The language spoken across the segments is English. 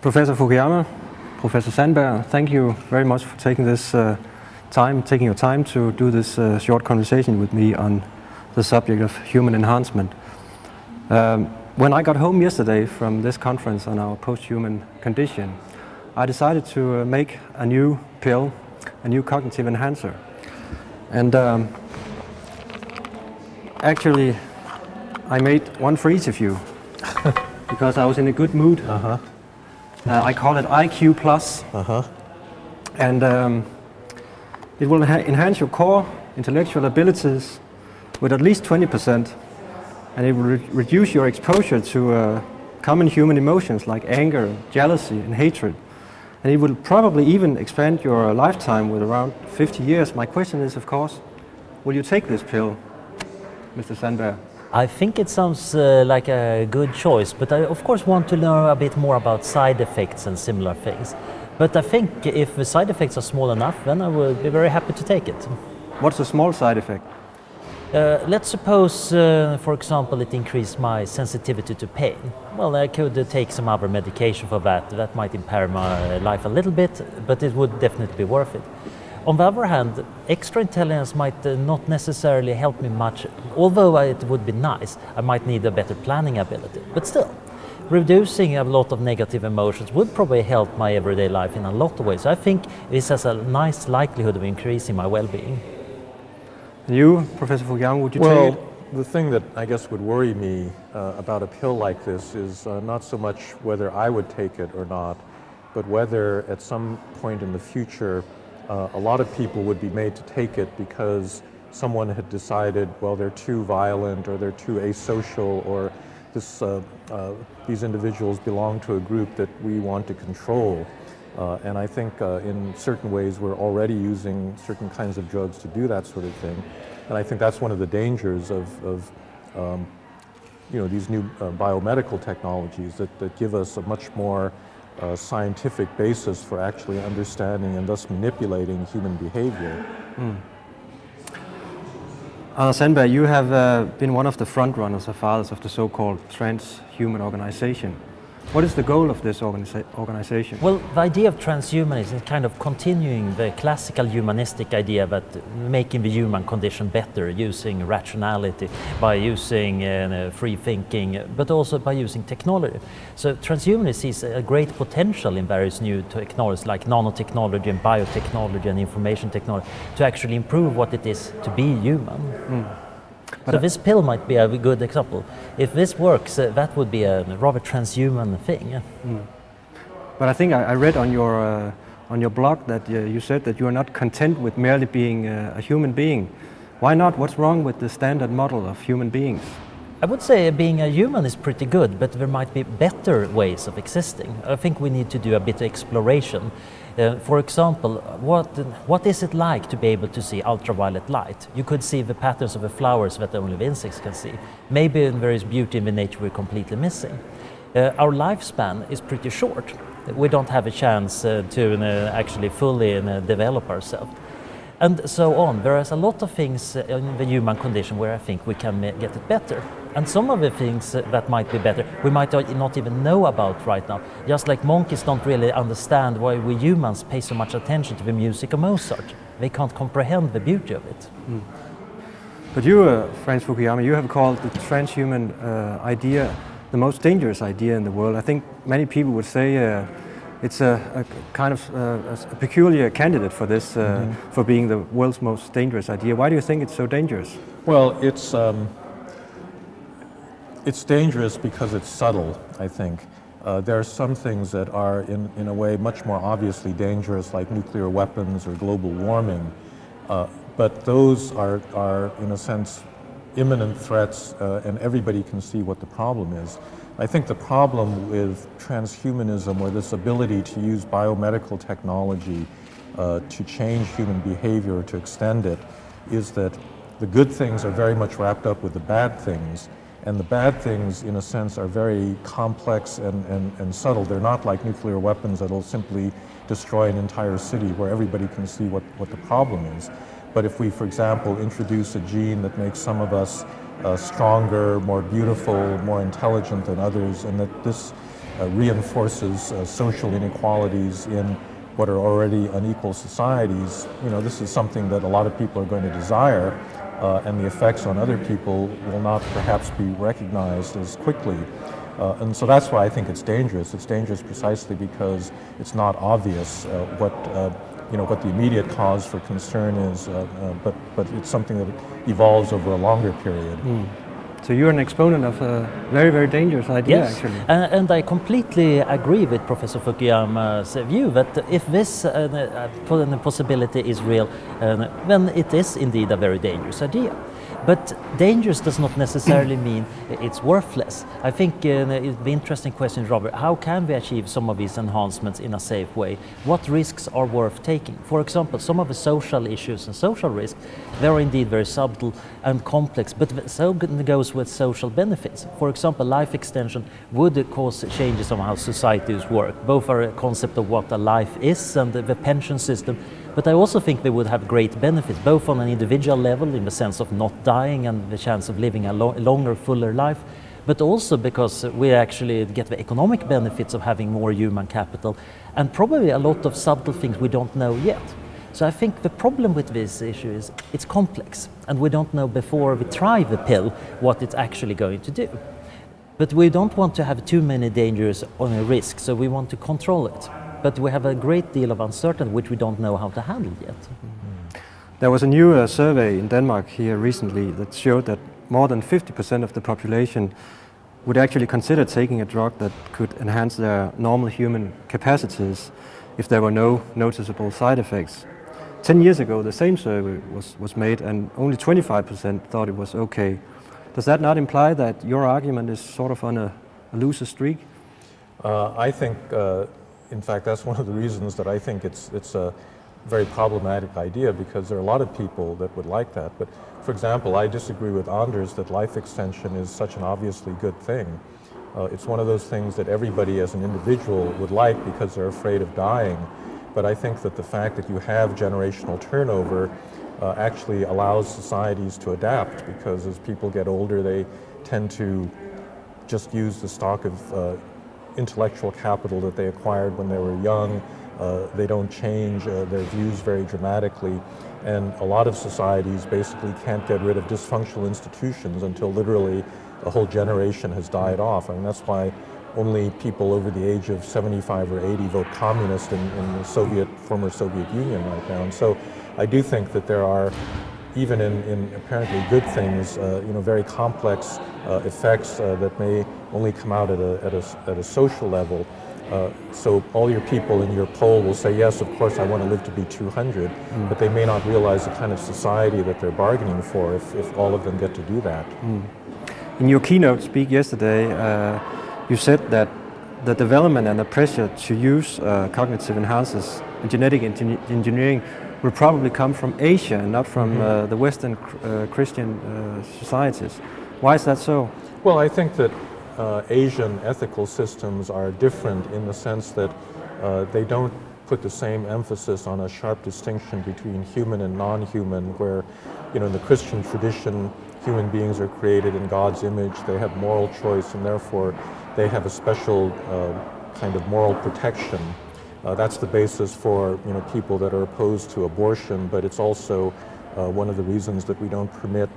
Professor Fukuyama, Professor Sandberg, thank you very much for taking this taking your time to do this short conversation with me on the subject of human enhancement. When I got home yesterday from this conference on our post-human condition, I decided to make a new pill, a new cognitive enhancer. And actually, I made one for each of you because I was in a good mood. I call it IQ Plus. And it will enhance your core intellectual abilities with at least 20%. And it will reduce your exposure to common human emotions like anger, jealousy, and hatred. And it will probably even expand your lifetime with around 50 years. My question is, of course, will you take this pill, Mr. Sandberg? I think it sounds like a good choice, but I of course want to know a bit more about side effects and similar things. But I think if the side effects are small enough, then I will be very happy to take it. What's a small side effect? Let's suppose, for example, it increased my sensitivity to pain. Well, I could take some other medication for that. That might impair my life a little bit, but it would definitely be worth it. On the other hand, extra intelligence might not necessarily help me much. Although it would be nice, I might need a better planning ability. But still, reducing a lot of negative emotions would probably help my everyday life in a lot of ways. So I think this has a nice likelihood of increasing my well-being. You, Professor Fukuyama, would you take it? Well, the thing that I guess would worry me about a pill like this is not so much whether I would take it or not, but whether at some point in the future a lot of people would be made to take it because someone had decided, well, they're too violent or they're too asocial, or these individuals belong to a group that we want to control. And I think in certain ways we're already using certain kinds of drugs to do that sort of thing. And I think that's one of the dangers of these new biomedical technologies that give us a much more scientific basis for actually understanding and thus manipulating human behavior. Sandberg, you have been one of the front runners or fathers of the so-called transhuman organization. What is the goal of this organization? Well, the idea of transhumanism is kind of continuing the classical humanistic idea that making the human condition better using rationality, by using free thinking, but also by using technology. So transhumanism sees a great potential in various new technologies like nanotechnology and biotechnology and information technology to actually improve what it is to be human. So this pill might be a good example. If this works, that would be a rather transhuman thing. But I think I read on your blog that you said that you are not content with merely being a human being. Why not? What's wrong with the standard model of human beings? I would say being a human is pretty good, but there might be better ways of existing. I think we need to do a bit of exploration. For example, what is it like to be able to see ultraviolet light? You could see the patterns of the flowers that only the insects can see. Maybe there is beauty in the nature we're completely missing. Our lifespan is pretty short. We don't have a chance to actually fully develop ourselves. And so on. There is a lot of things in the human condition where I think we can get it better. And some of the things that might be better, we might not even know about right now. Just like monkeys don't really understand why we humans pay so much attention to the music of Mozart. They can't comprehend the beauty of it. But you, Franz Fukuyama, you have called the transhuman idea the most dangerous idea in the world. I think many people would say it's a kind of a peculiar candidate for this, for being the world's most dangerous idea. Why do you think it's so dangerous? Well, it's dangerous because it's subtle, I think. There are some things that are, in a way, much more obviously dangerous, like nuclear weapons or global warming. But those are, in a sense, imminent threats, and everybody can see what the problem is. I think the problem with transhumanism, or this ability to use biomedical technology to change human behavior, to extend it, is that the good things are very much wrapped up with the bad things. And the bad things, in a sense, are very complex and subtle. They're not like nuclear weapons that will simply destroy an entire city where everybody can see what the problem is. But if we, for example, introduce a gene that makes some of us stronger, more beautiful, more intelligent than others, and that this reinforces social inequalities in what are already unequal societies, this is something that a lot of people are going to desire, and the effects on other people will not perhaps be recognized as quickly. And so that's why I think it's dangerous. It's dangerous precisely because it's not obvious what the immediate cause for concern is, but it's something that evolves over a longer period. So you're an exponent of a very, very dangerous idea, yes. actually. And I completely agree with Professor Fukuyama's view that if this possibility is real, then it is indeed a very dangerous idea. But dangerous does not necessarily mean it's worthless. I think the interesting question is, Robert, how can we achieve some of these enhancements in a safe way? What risks are worth taking? For example, some of the social issues and social risks, they are indeed very subtle and complex, but so goes with social benefits. For example, life extension would cause changes on how societies work, both our concept of what a life is and the pension system. But I also think they would have great benefits, both on an individual level in the sense of not dying and the chance of living a longer, fuller life, but also because we actually get the economic benefits of having more human capital, and probably a lot of subtle things we don't know yet. So I think the problem with this issue is it's complex, and we don't know before we try the pill what it's actually going to do. But we don't want to have too many dangers on a risk, so we want to control it. But we have a great deal of uncertainty which we don't know how to handle yet. There was a new survey in Denmark here recently that showed that more than 50% of the population would actually consider taking a drug that could enhance their normal human capacities if there were no noticeable side effects. 10 years ago, the same survey was made, and only 25% thought it was okay. Does that not imply that your argument is sort of on a loser streak? I think in fact, that's one of the reasons that I think it's a very problematic idea, because there are a lot of people that would like that. But for example, I disagree with Anders that life extension is such an obviously good thing. It's one of those things that everybody as an individual would like because they're afraid of dying. But I think that the fact that you have generational turnover actually allows societies to adapt, because as people get older, they tend to just use the stock of intellectual capital that they acquired when they were young. They don't change their views very dramatically, and a lot of societies basically can't get rid of dysfunctional institutions until literally a whole generation has died off. I mean, that's why only people over the age of 75 or 80 vote communist in the former Soviet Union right now. And so I do think that there are, even in apparently good things, very complex effects that may only come out at a social level. So all your people in your poll will say, yes, of course, I want to live to be 200, but they may not realize the kind of society that they're bargaining for if all of them get to do that. In your keynote speak yesterday, you said that the development and the pressure to use cognitive enhancers and genetic engineering will probably come from Asia and not from the Western Christian societies. Why is that so? Well, I think that Asian ethical systems are different in the sense that they don't put the same emphasis on a sharp distinction between human and non-human, where, in the Christian tradition, human beings are created in God's image, they have moral choice, and therefore they have a special kind of moral protection. That's the basis for people that are opposed to abortion, but it's also one of the reasons that we don't permit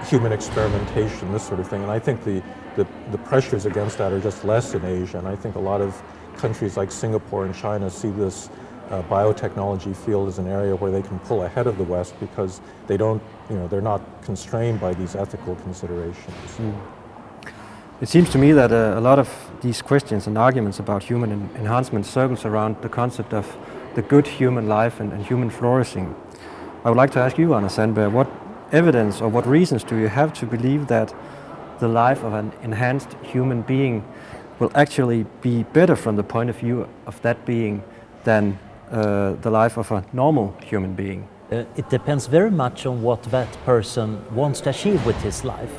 human experimentation, this sort of thing. And I think the pressures against that are just less in Asia, and I think a lot of countries like Singapore and China see this biotechnology field as an area where they can pull ahead of the West because they don't, they're not constrained by these ethical considerations. It seems to me that a lot of these questions and arguments about human enhancement circles around the concept of the good human life and human flourishing. I would like to ask you, Anna Sandberg, what evidence or what reasons do you have to believe that the life of an enhanced human being will actually be better from the point of view of that being than the life of a normal human being? It depends very much on what that person wants to achieve with his life.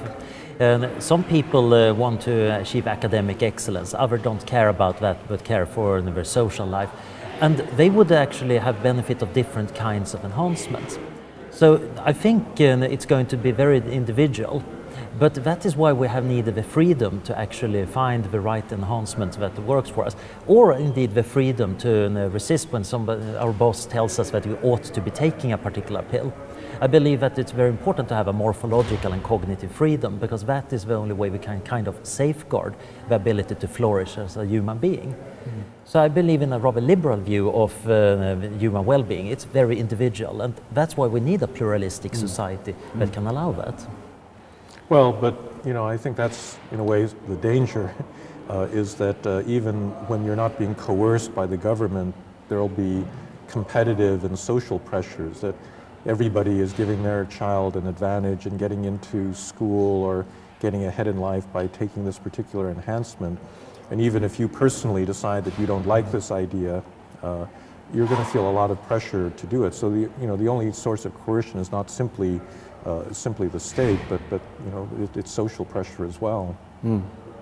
Some people want to achieve academic excellence, others don't care about that but care for their social life. And they would actually have benefit of different kinds of enhancements. So I think it's going to be very individual. But that is why we have needed the freedom to actually find the right enhancement that works for us, or indeed the freedom to resist when our boss tells us that we ought to be taking a particular pill. I believe that it's very important to have a morphological and cognitive freedom, because that is the only way we can kind of safeguard the ability to flourish as a human being. So I believe in a rather liberal view of human well-being. It's very individual, and that's why we need a pluralistic society that can allow that. Well, but I think that's in a way the danger is that even when you're not being coerced by the government, there will be competitive and social pressures that everybody is giving their child an advantage in getting into school or getting ahead in life by taking this particular enhancement. And even if you personally decide that you don't like this idea, you're going to feel a lot of pressure to do it. So the only source of coercion is not simply the state, but it's social pressure as well.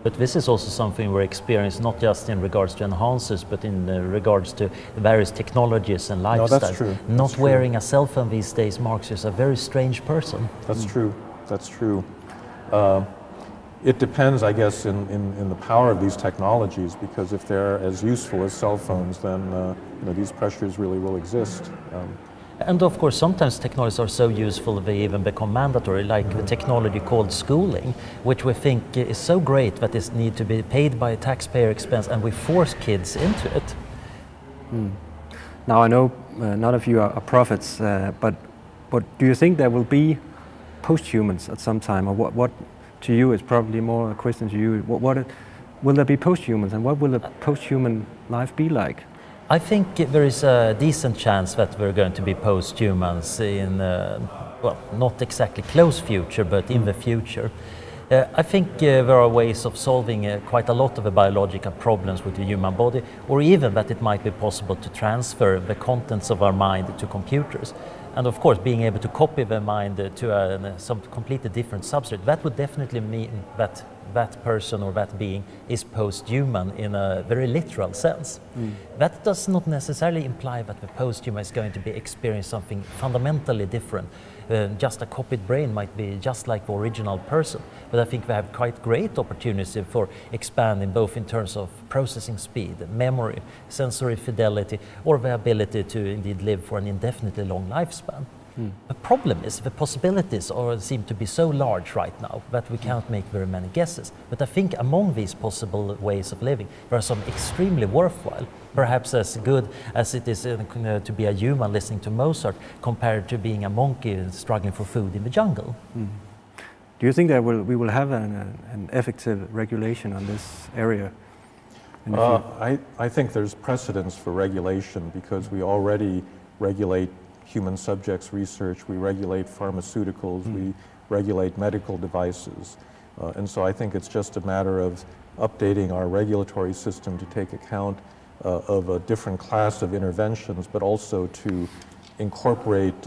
But this is also something we're experiencing not just in regards to enhancers, but in regards to various technologies and lifestyles. No, that's true. Not wearing a cell phone these days marks you as a very strange person. That's true. That's true. It depends, I guess, in the power of these technologies, because if they're as useful as cell phones, then these pressures really will exist. And of course, sometimes technologies are so useful they even become mandatory, like the technology called schooling, which we think is so great that it needs to be paid by taxpayer expense, and we force kids into it. Now I know none of you are prophets, but do you think there will be posthumans at some time, or what to you is probably more a question to you? Will there be posthumans, and what will a posthuman life be like? I think there is a decent chance that we're going to be posthumans in, well, not exactly close future, but in the future. I think there are ways of solving quite a lot of the biological problems with the human body, or even that it might be possible to transfer the contents of our mind to computers. And of course, being able to copy the mind to some completely different substrate, that would definitely mean that that person or that being is post-human in a very literal sense. That does not necessarily imply that the post-human is going to be experiencing something fundamentally different. Just a copied brain might be just like the original person, but I think we have quite great opportunity for expanding both in terms of processing speed, memory, sensory fidelity, or the ability to indeed live for an indefinitely long lifespan. The problem is the possibilities seem to be so large right now that we cannot make very many guesses. But I think among these possible ways of living, there are some extremely worthwhile, perhaps as good as it is to be a human listening to Mozart compared to being a monkey struggling for food in the jungle. Do you think that we will have an effective regulation on this area? I think there's precedence for regulation, because we already regulate human subjects research, we regulate pharmaceuticals, we regulate medical devices. And so I think it's just a matter of updating our regulatory system to take account of a different class of interventions, but also to incorporate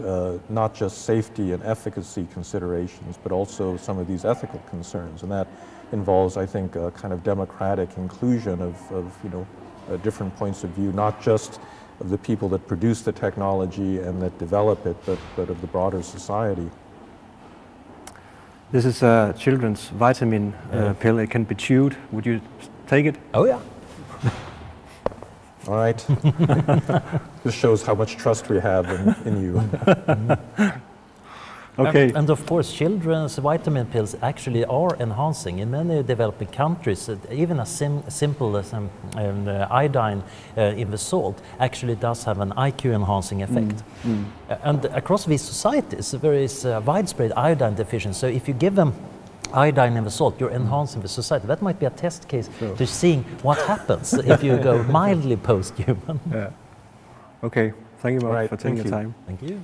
not just safety and efficacy considerations, but also some of these ethical concerns. And that involves, I think, a kind of democratic inclusion of different points of view, not just of the people that produce the technology and that develop it, but of the broader society. This is a children's vitamin pill. It can be chewed. Would you take it? Oh yeah. All right. This shows how much trust we have in you. Okay. And of course, children's vitamin pills actually are enhancing. In many developing countries, even a simple as iodine in the salt actually does have an IQ enhancing effect. And across these societies, there is widespread iodine deficiency. So if you give them iodine in the salt, you're enhancing the society. That might be a test case to seeing what happens if you go mildly post-human. Yeah. Okay. Thank you, Mark, for taking the time. Thank you.